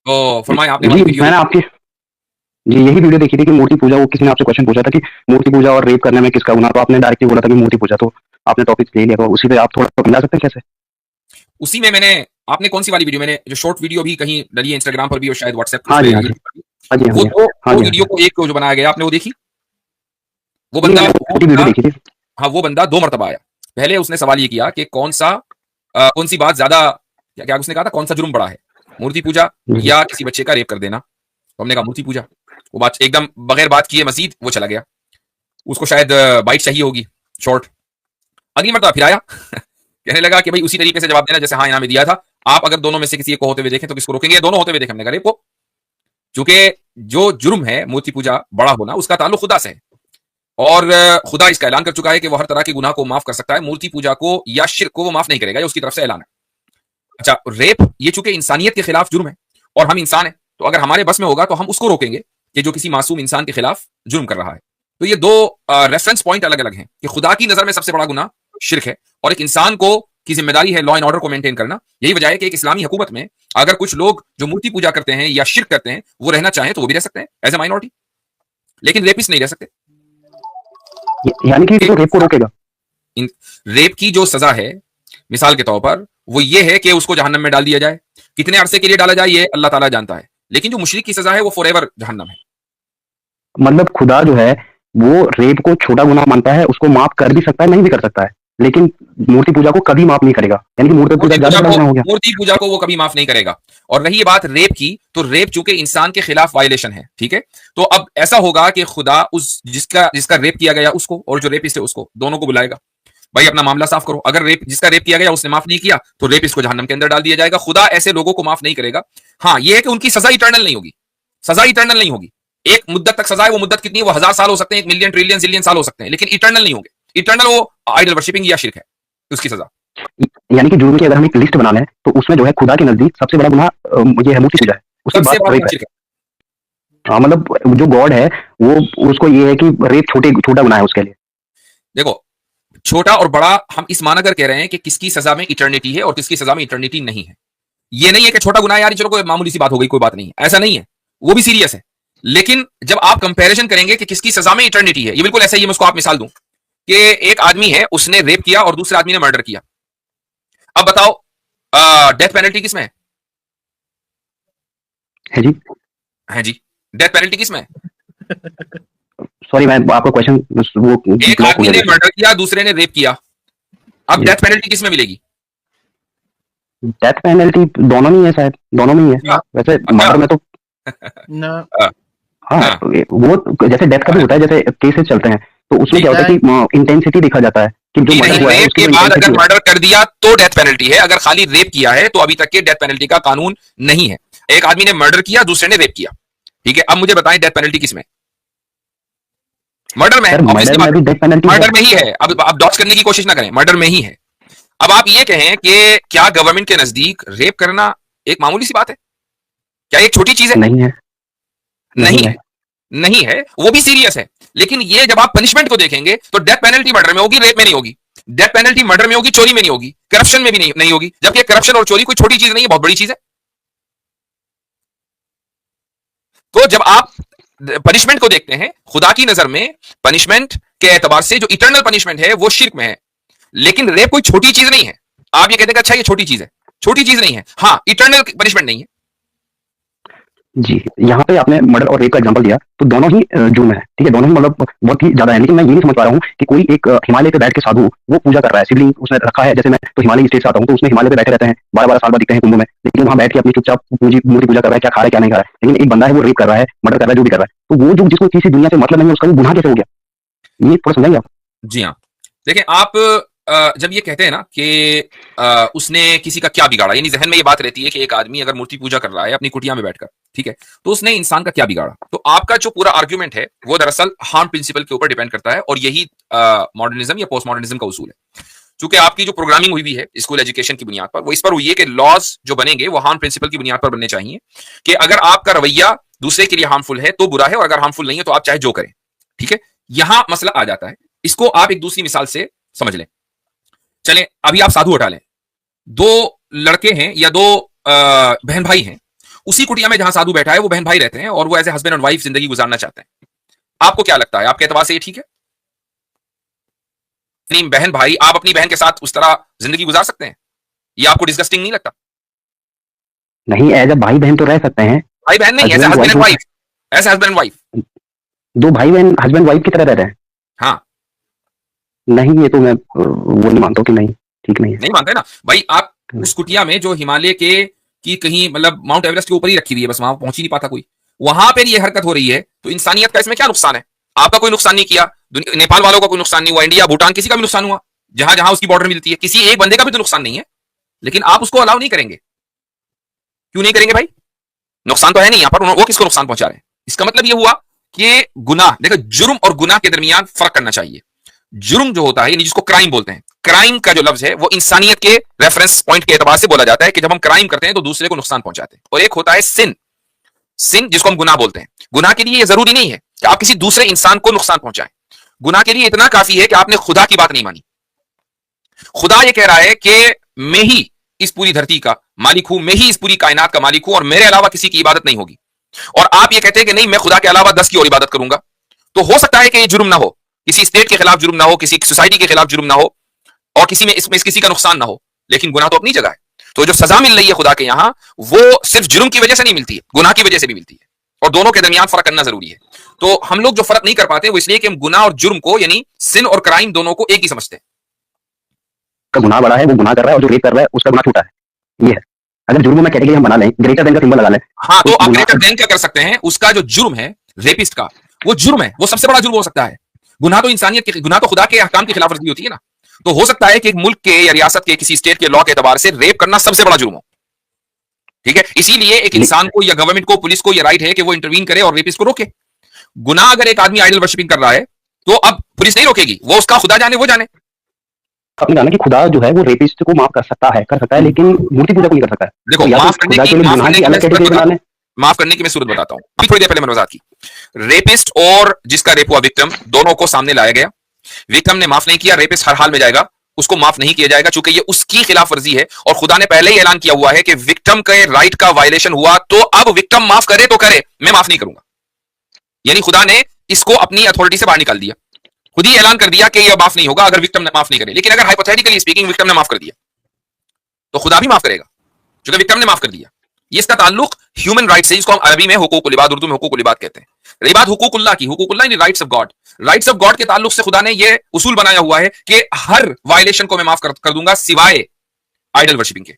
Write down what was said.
तो फरमाएं आपने जी वाली वीडियो मैंने देखी? आपकी जी यही वीडियो देखी थी कि मूर्ति पूजा, वो किसी ने आपसे क्वेश्चन पूछा था कि मूर्ति पूजा और रेप करने में किसका गुनाह, तो आपने डायरेक्टली बोला था कि मूर्ति पूजा, तो आपने टॉपिक ले लिया, तो उसी पे आप थोड़ा समझा सकते हैं कैसे? उसी में मैंने, आपने कौन सी वाली वीडियो, मैंने जो शॉर्ट वीडियो भी कहीं डली है इंस्टाग्राम पर भी और शायद व्हाट्सएप उस हाँ पे जी, हाँ जी। यूट्यूब पर भी, हाँ जी, हाँ वो जी। दो हाँ दो जी, हाँ वीडियो जी। को एक जो बनाया गया, आपने वो देखी? वो जी, बंदा मैंने वो पूरी वीडियो बंदा देखी थी। हाँ, वो बंदा दो मरतबा आया। पहले उसने सवाल ये किया कि कौन सी बात ज्यादा, क्या क्या उसने कहा था, कौन सा जुर्म बड़ा है, मूर्ति पूजा जी, या किसी बच्चे का रेप कर देना? तो हमने कहा मूर्ति पूजा। वो बात एकदम बगैर बात किए मजीद वो चला गया, उसको शायद बाइट चाहिए होगी, शॉर्ट। अगली मरतबा फिर आया कहने लगा कि भाई उसी तरीके से जवाब देना जैसे हाँ यहाँ में दिया था। आप अगर दोनों में से किसी एक को होते हुए देखें तो किसको रोकेंगे? दोनों होते हुए देखें। हमने कहा रेप को, क्योंकि जो जुर्म है मूर्ति पूजा बड़ा होना, उसका ताल्लुक खुदा से है, और खुदा इसका ऐलान कर चुका है कि वो हर तरह के गुनाह को माफ कर सकता है, मूर्ति पूजा को या शिर्क को वो माफ नहीं करेगा, ये उसकी तरफ से ऐलान है। अच्छा, रेप ये चूंकि इंसानियत के खिलाफ जुर्म है और हम इंसान हैं, तो अगर हमारे बस में होगा तो हम उसको रोकेंगे कि जो किसी मासूम इंसान के खिलाफ जुर्म कर रहा है। तो ये दो रेफरेंस पॉइंट अलग अलग हैं कि खुदा की नजर में सबसे बड़ा गुनाह शिर्क है, और एक इंसान को की जिम्मेदारी है लॉ एंड ऑर्डर को मेंटेन करना। यही वजह है कि एक इस्लामी हुकूमत में अगर कुछ लोग जो मूर्ति पूजा करते हैं या शिर्क करते हैं वो रहना चाहें तो वो भी रह सकते हैं एज ए माइनॉरिटी, लेकिन रेपिस्ट नहीं रह सकते। यानी कि एक तो रेप को रोकेगा। इन रेप की जो सजा है मिसाल के तौर पर वो ये है कि उसको जहन्नम में डाल दिया जाए। कितने अरसे के लिए डाला जाए ये अल्लाह ताला जानता है, लेकिन जो मुशरिक की सजा है वो फॉर एवर जहन्नम है। मतलब खुदा जो है वो रेप को छोटा गुनाह मानता है, उसको माफ कर भी सकता है, नहीं भी कर सकता है, लेकिन मूर्ति पूजा को कभी माफ नहीं करेगा, यानी कि मूर्ति पूजा ज्यादा बड़ा गुनाह हो गया। मूर्ति पूजा को वो कभी माफ नहीं करेगा। और रही ये बात रेप की, तो रेप चूंकि इंसान के खिलाफ वायलेशन है, ठीक है, तो अब ऐसा होगा कि खुदा उस जिसका जिसका रेप किया गया उसको और जो रेपिस्ट है उसको, दोनों को बुलाएगा, भाई अपना मामला साफ करो। अगर जिसका रेप किया गया उसने माफ नहीं किया तो रेप इसको जहन्नम के अंदर डाल दिया जाएगा। खुदा ऐसे लोगों को माफ नहीं करेगा। हाँ, ये है कि उनकी सजा इटर्नल नहीं होगी, सजा इटर्नल नहीं होगी। एक मुद्दत तक सजा है, वो मुद्दत कितनी है, वो 1000 साल हो सकते हैं, 1 मिलियन ट्रिलियन जिलियन साल हो सकते हैं, लेकिन इटर्नल नहीं होंगे। इटर्नल वो आइडल वर्शिपिंग या शिर्क है, उसकी सजा। यानी कि जुर्म की अगर हम एक लिस्ट बना लें तो उसमें जो है खुदा के नजदीक सबसे बड़ा गुनाह ये है मूर्ति पूजा है, उसके सबसे बाद बड़ा रेप गुनाह है। शिर्क है। मतलब जो गॉड है वो, उसको ये है कि रेप छोटा गुनाह है उसके लिए। देखो, छोटा और बड़ा हम इस मानकर कह रहे हैं कि किसकी सजा में इटर्निटी है और किसकी सजा में इटर्निटी नहीं है। ये नहीं है कि छोटा गुनाह यार चलो कोई मामूली सी बात हो गई, कोई बात नहीं है, ऐसा नहीं है, वो भी सीरियस है। लेकिन जब आप कंपैरिजन करेंगे कि किसकी सजा में इटर्निटी है, ये बिल्कुल ऐसा ही है। मैं उसको आप मिसाल दूं कि एक आदमी है, उसने रेप किया और दूसरे आदमी ने मर्डर किया। अब बताओ डेथ पेनल्टी किसमें है? है जी। है जी, डेथ पेनल्टी किसमें है? सॉरी, मैं आपका क्वेश्चन वो एक ब्लॉक हो आदमी गया ने बीच में। मर्डर किया, दूसरे ने रेप किया। अब जी, डेथ पेनल्टी किसमें मिलेगी? डेथ पेनल्टी दोनों में ही है शायद, दोनों में ही है अच्छा। वैसे। अच्छा। मर्डर में तो ना हाँ, हाँ, वो जैसे डेथ का भी होता है, जैसे केसेस चलते हैं तो उसमें जी क्या होता है कि इंटेंसिटी देखा जाता है कि जो जी, मर्डर नहीं, हुआ है रेप उसकी के जो बाद इंटेंसिटी अगर है। मर्डर कर दिया तो डेथ पेनल्टी है, अगर खाली रेप किया है तो अभी तक के डेथ पेनल्टी का कानून नहीं है। एक आदमी ने मर्डर किया, दूसरे ने रेप किया, ठीक है। अब मुझे बताएं डेथ पेनल्टी किसमें? मर्डर में है, सर ऑब्वियसली मर्डर में बात भी डेथ पेनल्टी है, है। मर्डर में ही है। अब आप डॉच करने की कोशिश ना करें, मर्डर में ही है। अब आप ये कहें कि क्या गवर्नमेंट के नजदीक रेप करना एक मामूली सी बात है? क्या एक छोटी चीज है? नहीं है। नहीं नहीं है। है, नहीं है, वो भी सीरियस है। लेकिन ये जब आप पनिशमेंट को देखेंगे तो डेथ पेनल्टी मर्डर में होगी, रेप में नहीं होगी। डेथ पेनल्टी मर्डर में होगी, चोरी में नहीं होगी, करप्शन में भी नहीं होगी। जबकि करप्शन और चोरी कोई छोटी चीज नहीं है, बहुत बड़ी चीज है। तो जब आप पनिशमेंट को देखते हैं, खुदा की नजर में पनिशमेंट के एतबार से जो इटर्नल पनिशमेंट है वो शिर्क में है। लेकिन रेप कोई छोटी चीज नहीं है। आप ये कहते हैं अच्छा ये छोटी चीज है, छोटी चीज नहीं है। हाँ, इटर्नल पनिशमेंट नहीं है। जी, यहाँ पे आपने मर्डर और रेप का एग्जांपल दिया, तो दोनों ही जुर्म है, ठीक है, दोनों ही मतलब बहुत ही ज्यादा है। लेकिन मैं ये नहीं समझ पा रहा हूँ कि कोई एक हिमालय पे बैठ के साधु वो पूजा कर रहा है, शिवलिंग उसने रखा है। जैसे मैं तो हिमालय स्टेट से आता हूँ, तो उसमें हिमालय पे बैठे रहते हैं, 12-12 साल बाद दिखते हैं कुंभ में, लेकिन वहाँ बैठ के अपनी चुपचाप मूर्ति पूजा कर रहा है, क्या खा रहा है क्या नहीं खा रहा है। लेकिन एक बंदा है वो रेप कर रहा है, मर्डर कर रहा है, जो भी कर रहा है, तो वो जो जिसको किसी दुनिया से मतलब नहीं है उसका वो गुनाह कैसे हो गया, ये थोड़ा समझाइए आप। जी हाँ, देखिए आप जब ये कहते हैं ना कि उसने किसी का क्या बिगाड़ा, यानी जहन में ये बात रहती है कि एक आदमी अगर मूर्ति पूजा कर रहा है अपनी कुटिया में बैठकर, ठीक है, तो उसने इंसान का क्या बिगाड़ा। तो आपका जो पूरा आर्ग्यूमेंट है वो दरअसल हार्म प्रिंसिपल के ऊपर डिपेंड करता है, और यही मॉडर्निज्म या पोस्ट मॉडर्निज्म का उसूल है। चूंकि आपकी जो प्रोग्रामिंग हुई है स्कूल एजुकेशन की बुनियाद पर, वो इस पर हुई है कि लॉज जो बनेंगे वो हार्म प्रिंसिपल की बुनियाद पर बनने चाहिए, कि अगर आपका रवैया दूसरे के लिए हार्मफुल है तो बुरा है, और अगर हार्मफुल नहीं है तो आप चाहे जो करें, ठीक है। यहां मसला आ जाता है। इसको आप एक दूसरी मिसाल से समझ लें। चलें, अभी आप साधु हटा लें, दो लड़के हैं या दो बहन भाई हैं, उसी कुटिया में जहां साधु बैठा है वो बहन भाई रहते हैं और वो एज ए हस्बैंड और वाइफ जिंदगी गुजारना चाहते हैं। आपको क्या लगता है, आपके एतबार से ये ठीक है? अपनी बहन भाई, आप अपनी बहन के साथ उस तरह जिंदगी गुजार सकते हैं? ये आपको डिस्गस्टिंग नहीं लगता? नहीं, एज अ भाई बहन तो रह सकते हैं। भाई बहन नहीं, as a husband and wife, as husband and wife. दो भाई बहन हस्बैंड वाइफ की तरह रह रहे हैं। हाँ, नहीं, ये तो मैं वो नहीं मानता हूँ कि नहीं, ठीक नहीं है। नहीं मानते ना भाई। आप उस कुटिया में जो हिमालय के की कहीं मतलब माउंट एवरेस्ट के ऊपर ही रखी हुई है, बस वहां पहुंच ही नहीं पाता कोई, वहां पर ये हरकत हो रही है, तो इंसानियत का इसमें क्या नुकसान है? आपका कोई नुकसान नहीं किया, नेपाल वालों का कोई नुकसान नहीं हुआ, इंडिया भूटान किसी का भी नुकसान हुआ, जहां जहां उसकी बॉर्डर मिलती है, किसी एक बंदे का भी तो नुकसान नहीं है, लेकिन आप उसको अलाउ नहीं करेंगे। क्यों नहीं करेंगे भाई? नुकसान तो है नहीं यहां पर, वो किसको नुकसान पहुंचा रहे हैं? इसका मतलब ये हुआ कि गुनाह, देखो जुर्म और गुनाह के दरमियान फर्क करना चाहिए। जुर्म जो होता है, यानी जिसको क्राइम बोलते हैं, क्राइम का जो लफ्ज है वो इंसानियत के रेफरेंस पॉइंट के एतबार से बोला जाता है कि जब हम क्राइम करते हैं तो दूसरे को नुकसान पहुंचाते हैं। और एक होता है सिन, सिन जिसको हम गुनाह बोलते हैं। गुनाह के लिए ये जरूरी नहीं है कि आप किसी दूसरे इंसान को नुकसान पहुंचाएं। गुनाह के लिए इतना काफी है कि आपने खुदा की बात नहीं मानी। खुदा ये कह रहा है कि मैं ही इस पूरी धरती का मालिक हूं, मैं ही इस पूरी कायनात का मालिक हूं और मेरे अलावा किसी की इबादत नहीं होगी। और आप ये कहते हैं कि नहीं, मैं खुदा के अलावा 10 की और इबादत करूंगा। तो हो सकता है कि ये जुर्म ना हो, किसी स्टेट के खिलाफ जुर्म ना हो, किसी सोसाइटी के खिलाफ जुर्म ना हो, और किसी में इसमें किसी का नुकसान ना हो, लेकिन गुनाह तो अपनी जगह है। तो जो सजा मिल रही है खुदा के यहां, वो सिर्फ जुर्म की वजह से नहीं मिलती है, गुनाह की वजह से भी मिलती है, और दोनों के दरमियान फर्क करना जरूरी है। तो हम लोग जो फर्क नहीं कर पाते वो इसलिए कि हम गुनाह और जुर्म को, यानी सिन और क्राइम, दोनों को एक ही समझते हैं। का गुनाह बड़ा है, वो गुनाह कर रहा है, और जो रेप कर रहा है उसका गुनाह छोटा है। ये है। अगर जुर्म में कैटेगरी हम बना लें, ग्रेटर देन का सिंबल लगा लें, हाँ, तो आप गुनाह ग्रेटर देन क्या कर सकते हैं, उसका जो जुर्म है रेपिस्ट का, वो जुर्म है, वो सबसे बड़ा जुर्म हो सकता है। गुनाह तो इंसानियत के, गुनाह तो खुदा के अहकाम की खिलाफवर्जी होती है ना। तो हो सकता है कि एक मुल्क के या रियासत के किसी स्टेट के लॉ के एतबार से रेप करना सबसे बड़ा जुर्म हो। ठीक है, इसीलिए एक इंसान को या गवर्नमेंट को, पुलिस को यह राइट है कि वो इंटरवीन करे और रेपिस्ट को रोके। गुनाह अगर एक आदमी आइडल वर्शिपिंग कर रहा है तो अब पुलिस नहीं रोकेगी, वो उसका खुदा जाने वो जाने। आपने जाना कि खुदा जो है वो रेपिस्ट को माफ कर सकता है, लेकिन मूर्ति पूजा को नहीं कर सकता है। देखो, तो या माफ तो करने खुदा की, के लिए माफ गुनाह करने की की अलग मैं सूरत कैटेगरी बना बताता लें। हूं, माफ करने की मैं सूरत बताता हूं। अभी थोड़ी देर पहले मैंने वजाहत की, रेपिस्ट और जिसका रेप हुआ विक्टिम, दोनों को सामने लाया गया। विक्टिम ने माफ नहीं किया, रेपिस्ट हर हाल में जाएगा, उसको माफ नहीं किया जाएगा, चूंकि ये उसकी खिलाफ वर्जी है। और खुदा ने पहले ही ऐलान किया हुआ है कि विक्टिम के राइट का वायलेशन हुआ तो अब विक्टिम माफ करे तो करे, मैं माफ नहीं करूंगा। यानी खुदा ने इसको अपनी अथॉरिटी से बाहर निकाल दिया, खुद ही ऐलान कर दिया कि यह माफ नहीं होगा अगर विक्टिम ने माफ नहीं करे। लेकिन अगर हाइपोथेटिकली स्पीकिंग विक्टिम ने माफ कर दिया तो खुदा भी माफ करेगा, क्योंकि विक्टिम ने माफ कर दिया। ये इसका ताल्लुक ह्यूमन राइट से, जिसको हम अरबी में हुकूकुल इबाद, उर्दू में हुकूकुल इबाद कहते हैं। रही बात हुकूकुल्लाह की, हुकूकुल्लाह यानी rights of God, rights of God के ताल्लुक से खुदा ने यह उसूल बनाया हुआ है कि हर वायलेशन को मैं माफ कर दूंगा सिवाय आइडल वर्शिपिंग के।